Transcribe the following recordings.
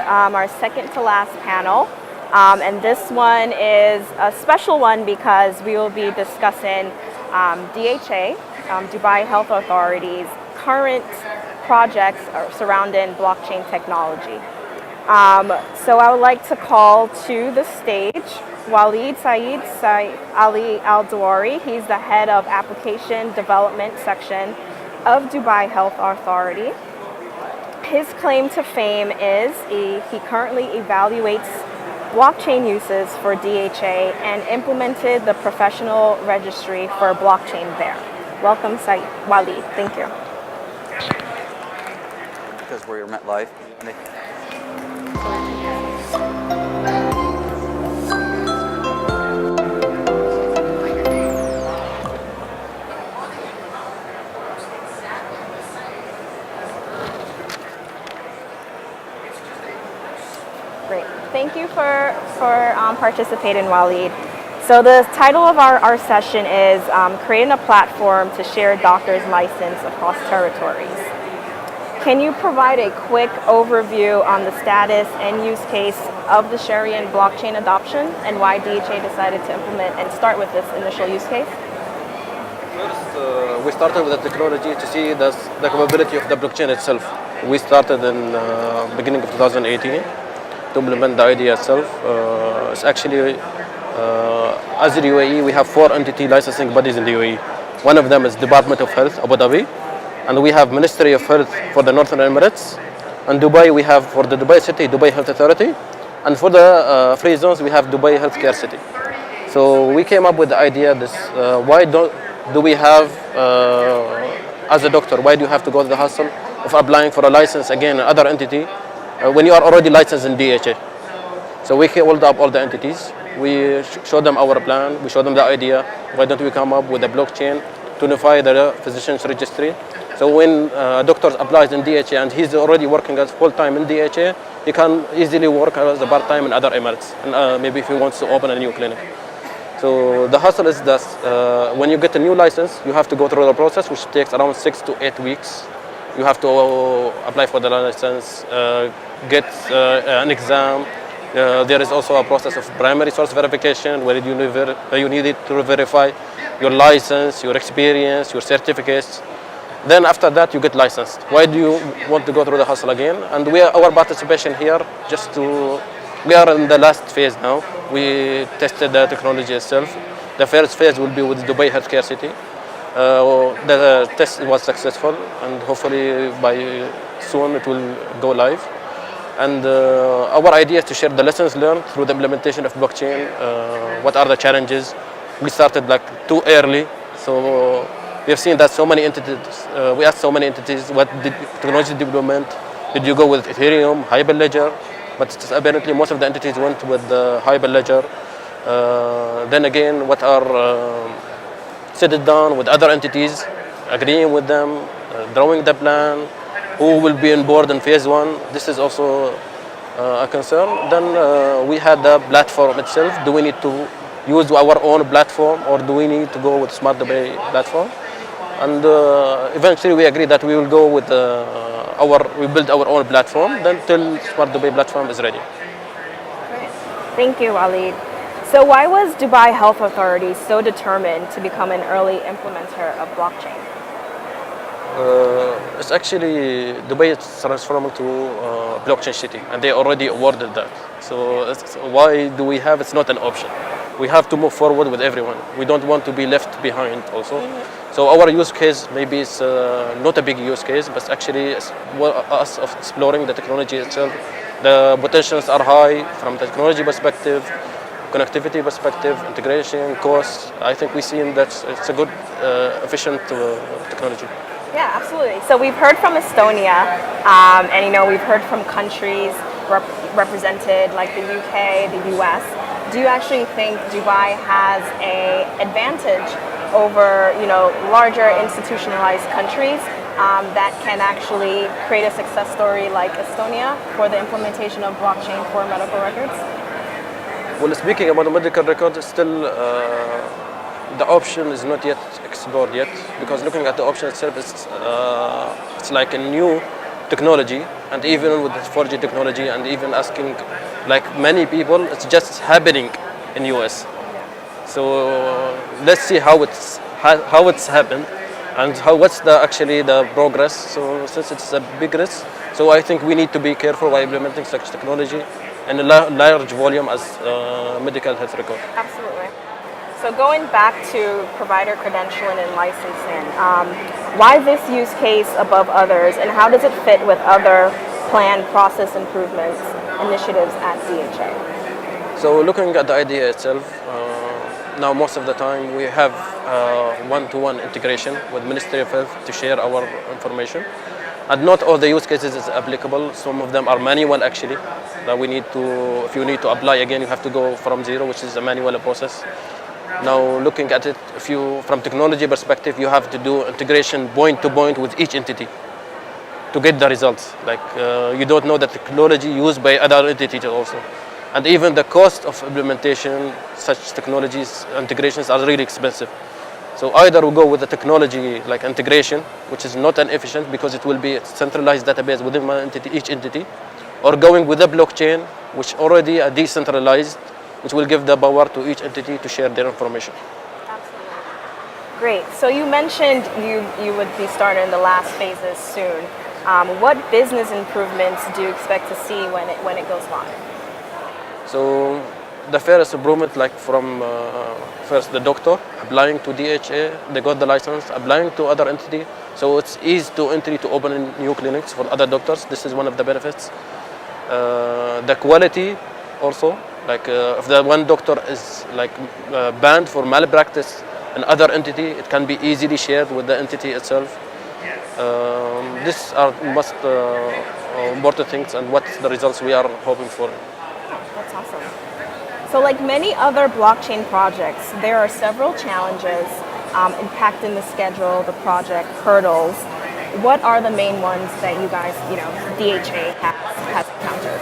our second to last panel. And this one is a special one because we will be discussing DHA, Dubai Health Authority's current projects surrounding blockchain technology. So I would like to call to the stage Waleed Saeed AlDhuhoori. He's the head of application development section of Dubai Health Authority. His claim to fame is he currently evaluates blockchain uses for DHA and implemented the professional registry for blockchain there. Welcome, Waleed. Thank you. Because we're met live. Great. Thank you for participating, Waleed. So the title of our session is creating a platform to share doctors' license across territories. Can you provide a quick overview on the status and use case of the Sharia and blockchain adoption and why DHA decided to implement and start with this initial use case? First, we started with the technology to see the capability of the blockchain itself. We started in beginning of 2018 to implement the idea itself. It's actually, as the UAE, we have 4 entity licensing bodies in the UAE. One of them is Department of Health, Abu Dhabi. And we have Ministry of Health for the Northern Emirates. And Dubai, we have for the Dubai City, Dubai Health Authority. And for the free zones, we have Dubai Healthcare City. So we came up with the idea, why do we have, as a doctor, why do you have to go to the hassle of applying for a license again, another entity, when you are already licensed in DHA? So we called up all the entities. We showed them our plan. We showed them the idea. Why don't we come up with a blockchain to unify the physician's registry? So when a doctor applies in DHA and he's already working as full-time in DHA, he can easily work as a part-time in other Emirates, and maybe if he wants to open a new clinic. So the hustle is that when you get a new license, you have to go through the process, which takes around 6 to 8 weeks. You have to apply for the license, get an exam. There is also a process of primary source verification where you need to verify your license, your experience, your certificates. Then after that, you get licensed. Why do you want to go through the hustle again? And our participation here, we are in the last phase now. We tested the technology itself. The first phase will be with Dubai Healthcare City. The test was successful, and hopefully by soon it will go live. And our idea is to share the lessons learned through the implementation of blockchain. What are the challenges? We started too early, so we have seen that so many entities. We asked so many entities, what technology development did you go with? Ethereum, Hyperledger, but apparently most of the entities went with the Hyperledger. Then again, what are set it down with other entities, agreeing with them, drawing the plan, who will be on board in phase 1. This is also a concern. Then we had the platform itself. Do we need to use our own platform, or do we need to go with Smart Dubai platform? And eventually we agreed that we will go with we build our own platform, then till Smart Dubai platform is ready. Great. Thank you, Waleed. So why was Dubai Health Authority so determined to become an early implementer of blockchain? It's actually, Dubai is transforming to blockchain city, and they already awarded that. So why do we have, it's not an option. We have to move forward with everyone. We don't want to be left behind also. So our use case maybe is not a big use case, but actually it's us of exploring the technology itself. The potentials are high from the technology perspective, connectivity perspective, integration, cost. I think we see that it's a good, efficient technology. Yeah, absolutely. So we've heard from Estonia, and we've heard from countries represented like the UK, the US. Do you actually think Dubai has an advantage over, larger institutionalized countries that can actually create a success story like Estonia for the implementation of blockchain for medical records? Well, speaking about the medical records, still the option is not yet explored yet, because looking at the option itself, it's like a new technology, and even with the 4G technology, and even asking like many people, it's just happening in US. So let's see how it's happened, and what's actually the progress. So since it's a big risk, so I think we need to be careful while implementing such technology in a large volume as medical health record. Absolutely. So going back to provider credentialing and licensing, why this use case above others, and how does it fit with other planned process improvements initiatives at DHA? So looking at the idea itself, now most of the time we have one-to-one integration with Ministry of Health to share our information. And not all the use cases is applicable. Some of them are manual actually. That we need to, if you need to apply again, you have to go from zero, which is a manual process. Now looking at it, if you, from technology perspective, you have to do integration point to point with each entity to get the results. Like you don't know the technology used by other entities also. And even the cost of implementation, such technologies, integrations are really expensive. So either we go with the technology like integration, which is not inefficient because it will be a centralized database within one entity, each entity, or going with the blockchain, which already are decentralized, which will give the power to each entity to share their information. Absolutely. Great. So you mentioned you would be starting the last phases soon. What business improvements do you expect to see when it goes live? So the first improvement, like from first the doctor applying to DHA, they got the license, applying to other entity. So it's easy to entry to open new clinics for other doctors. This is one of the benefits. The quality also, like if the one doctor is like banned for malpractice in other entity, it can be easily shared with the entity itself. These are most important things, and what's the results we are hoping for. That's awesome. So like many other blockchain projects, there are several challenges impacting the schedule, the project, hurdles. What are the main ones that you guys, DHA has encountered?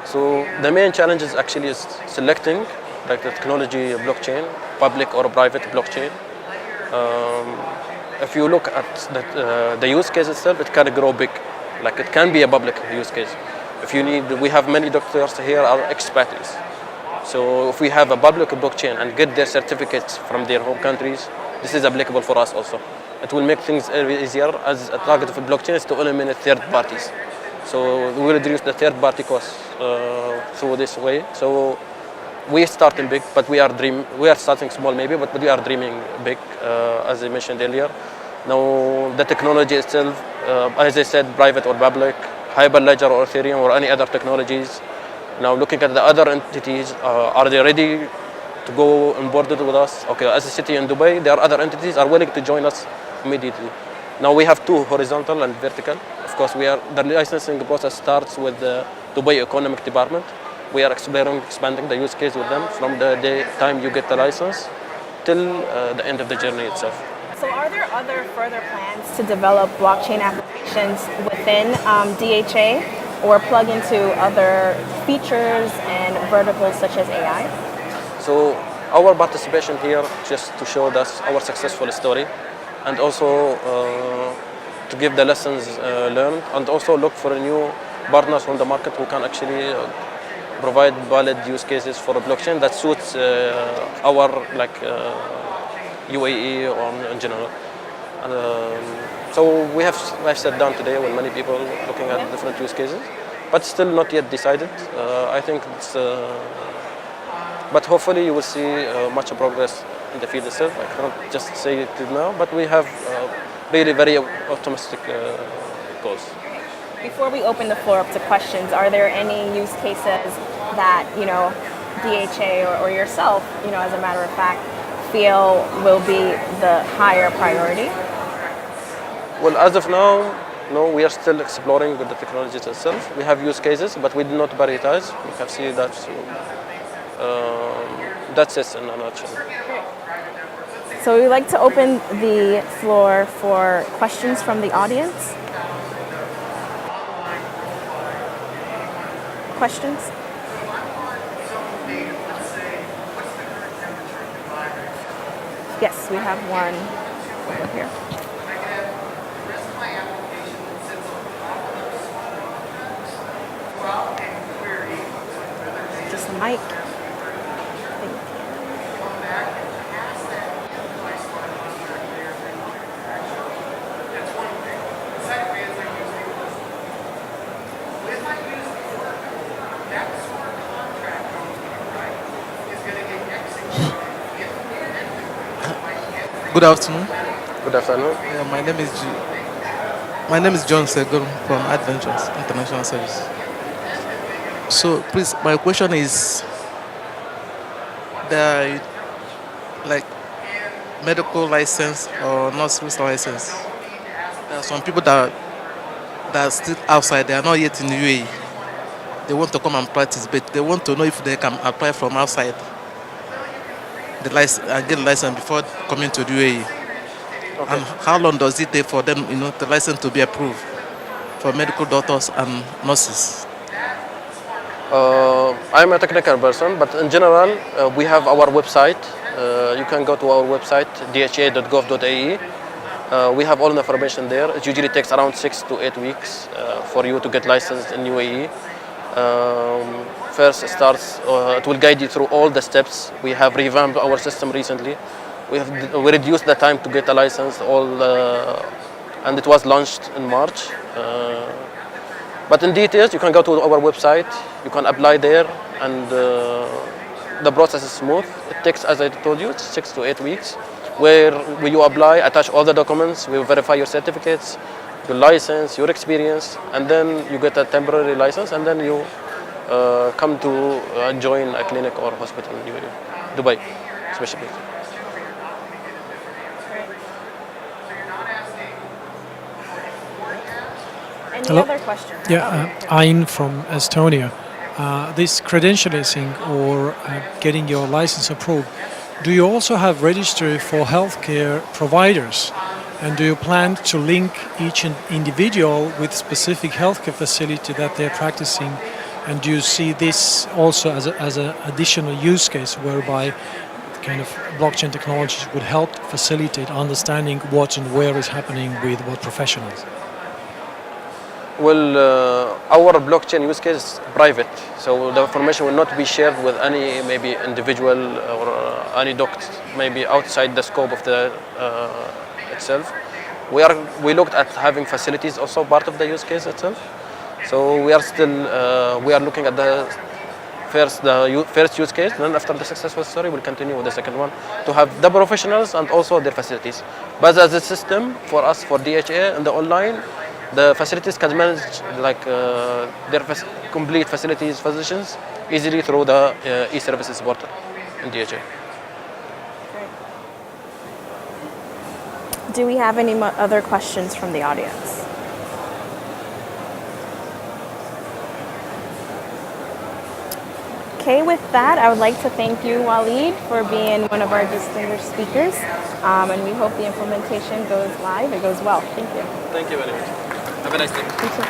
So the main challenge is actually selecting like the technology blockchain, public or private blockchain. If you look at the use case itself, it can grow big. Like it can be a public use case. If you need, we have many doctors here are expats. So if we have a public blockchain and get their certificates from their home countries, this is applicable for us also. It will make things easier, as a target of a blockchain is to eliminate third parties. So we will reduce the third party costs through this way. So we are starting big, but we are starting small maybe, but we are dreaming big, as I mentioned earlier. Now the technology itself, as I said, private or public, Hyperledger or Ethereum or any other technologies. Now looking at the other entities, are they ready to go on board with us? Okay, as a city in Dubai, there are other entities are willing to join us immediately. Now we have two, horizontal and vertical. Of course, the licensing process starts with the Dubai Economic Department. We are expanding the use case with them from the time you get the license till the end of the journey itself. So are there other further plans to develop blockchain applications within DHA or plug into other features and verticals such as AI? So our participation here just to show us our successful story, and also to give the lessons learned, and also look for new partners from the market who can actually provide valid use cases for a blockchain that suits our UAE or in general. So we have sat down today with many people looking at different use cases, but still not yet decided. I think it's, but hopefully you will see much progress in the field itself. I cannot just say it now, but we have really very optimistic goals. Before we open the floor up to questions, are there any use cases that DHA or yourself, as a matter of fact, feel will be the higher priority? Well, as of now, no, we are still exploring with the technologies itself. We have use cases, but we did not prioritize. You can see that. That's it in a nutshell. So we'd like to open the floor for questions from the audience. Questions? Yes, we have one over here. Just the mic. Good afternoon. Good afternoon. My name is John Segun from Adventures International Service. So, please, my question is: there are like medical license or nurse's license? There are some people that are still outside. They are not yet in the UAE. They want to come and practice, but they want to know if they can apply from outside the license and get the license before coming to the UAE. Okay. And how long does it take for them, the license to be approved for medical doctors and nurses? I'm a technical person, but in general, we have our website. You can go to our website, dha.gov.ae. We have all the information there. It usually takes around 6 to 8 weeks for you to get licensed in UAE. First, it will guide you through all the steps. We have revamped our system recently. We reduced the time to get a license, and it was launched in March. But in details, you can go to our website, you can apply there, and the process is smooth. It takes, as I told you, 6 to 8 weeks, where you apply, attach all the documents, we verify your certificates, your license, your experience, and then you get a temporary license, and then you come to join a clinic or hospital in Dubai, especially. Any Hello? other questions? Yeah, Ayn from Estonia. This credentialing or getting your license approved, do you also have registry for healthcare providers? And do you plan to link each individual with specific healthcare facility that they're practicing? And do you see this also as an additional use case whereby kind of blockchain technologies would help facilitate understanding what and where is happening with what professionals? Well, our blockchain use case is private, so the information will not be shared with any maybe individual or any doctor, maybe outside the scope of the itself. We looked at having facilities also part of the use case itself. So we are looking at the first use case. Then after the successful story, we'll continue with the second one to have the professionals and also their facilities. But as a system for us for DHA and the online, the facilities can manage like their complete facilities physicians easily through the e-services portal in DHA. Do we have any other questions from the audience? Okay, with that, I would like to thank you, Waleed, for being one of our distinguished speakers. And we hope the implementation goes live. It goes well. Thank you. Thank you very much. Have a nice day. You too.